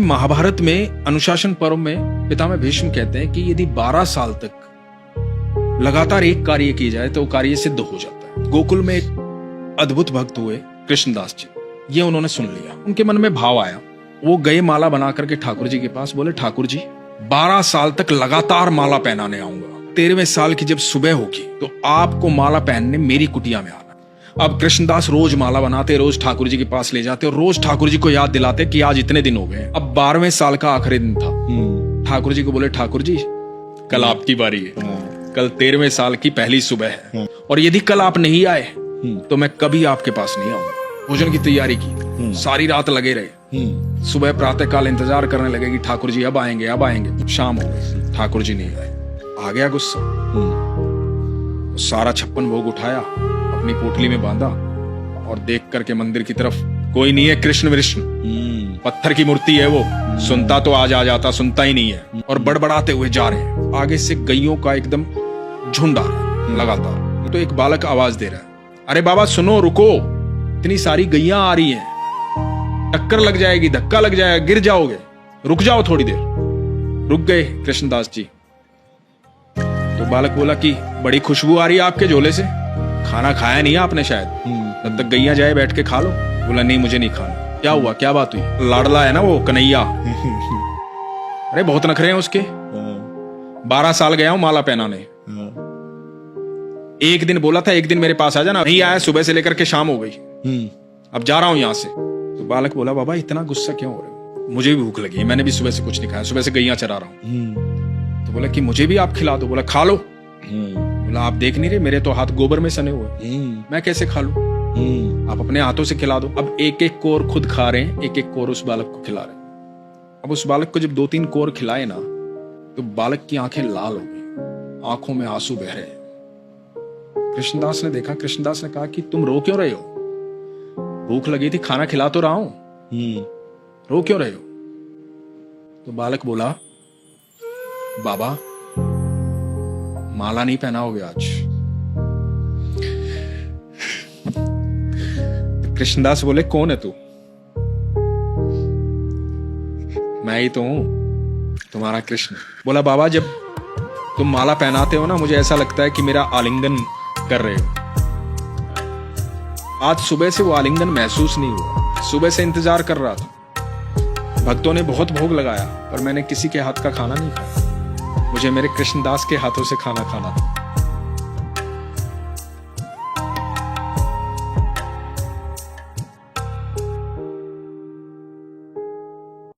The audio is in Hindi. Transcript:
महाभारत में अनुशासन पर्व में पितामह भीष्म कहते हैं कि यदि 12 साल तक लगातार एक कार्य किया जाए तो कार्य सिद्ध हो जाता है। गोकुल में एक अद्भुत भक्त हुए कृष्णदास जी, ये उन्होंने सुन लिया, उनके मन में भाव आया, वो गए माला बना करके ठाकुर जी के पास, बोले ठाकुर जी 12 साल तक लगातार माला पहनाने आऊंगा, 13वें साल की जब सुबह होगी तो आपको माला पहनने मेरी कुटिया में आना। अब कृष्णदास रोज माला बनाते, रोज ठाकुर जी के पास ले जाते और रोज ठाकुर जी को याद दिलाते कि आज इतने दिन हो गए। अब 12वें साल का आखिरी दिन था। ठाकुर जी को बोले ठाकुर जी कल आपकी बारी है, कल 13वें साल की पहली सुबह है और यदि कल आप नहीं आए तो मैं कभी आपके पास नहीं आऊंगा। भोजन की तैयारी की, सारी रात लगे रहे। सुबह प्रातः काल इंतजार करने लगे कि ठाकुर जी अब आएंगे अब आएंगे। शाम हो गई, ठाकुर जी नहीं आए। आ गया गुस्सा, सारा 56 भोग उठाया, अपनी पोटली में बांधा और देख करके मंदिर की तरफ, कोई नहीं है कृष्ण विष्णु, पत्थर की मूर्ति है वो, सुनता तो आज आ जाता, सुनता ही नहीं है। और बड़बड़ाते हुए जा रहे हैं। आगे से गैयों का एकदम झुंड आ रहा है लगातार। तो एक बालक आवाज दे रहा है, अरे बाबा सुनो, रुको, इतनी सारी गैया आ रही हैं, टक्कर लग जाएगी, धक्का लग जाएगा, गिर जाओगे, रुक जाओ थोड़ी देर। रुक गए कृष्णदास जी। तो बालक बोला कि बड़ी खुशबू आ रही है आपके झोले से, खाना खाया नहीं आपने शायद, तब तक गैया जाए बैठ के खा लो। बोला नहीं मुझे नहीं खाना। क्या हुआ, क्या बात हुई? लाडला है ना वो कन्हैया, अरे बहुत नखरे हैं उसके। 12 साल गया हूं माला पहनाने, एक दिन बोला था एक दिन मेरे पास आ जाना, नहीं आया, सुबह से लेकर के शाम हो गई, अब जा रहा हूं यहां से। तो बालक बोला बाबा इतना गुस्सा क्यों हो रहे हो? मुझे भी भूख लगी है, मैंने भी सुबह से कुछ नहीं खाया, सुबह से गैया चरा रहा हूं। तो बोला कि मुझे भी आप खिला दो। बोला खा लो। बोला आप देख नहीं रहे मेरे तो हाथ गोबर में सने हुए, मैं कैसे खा लूं? आप अपने हाथों से खिला दो। अब एक एक कोर खुद खा रहे हैं, एक एक कोर उस बालक को खिला रहे हैं। अब उस बालक को जब 2-3 कोर खिलाए ना तो बालक की आंखें लाल हो गई, आंखों में आंसू बह रहे हैं। कृष्णदास ने देखा, कृष्णदास ने कहा कि तुम रो क्यों रहे हो? भूख लगी थी, खाना खिला तो रहा हूं, रो क्यों रहे हो? तो बालक बोला बाबा माला नहीं पहनाओगे आज। तो कृष्णदास बोले कौन है तू? मैं ही तो हूं, तुम्हारा कृष्ण। बोला बाबा जब तुम माला पहनाते हो ना मुझे ऐसा लगता है कि मेरा आलिंगन कर रहे हो। आज सुबह से वो आलिंगन महसूस नहीं हुआ, सुबह से इंतजार कर रहा था। भक्तों ने बहुत भोग लगाया पर मैंने किसी के हाथ का खाना नहीं खाया, मुझे मेरे कृष्णदास के हाथों से खाना खाना था।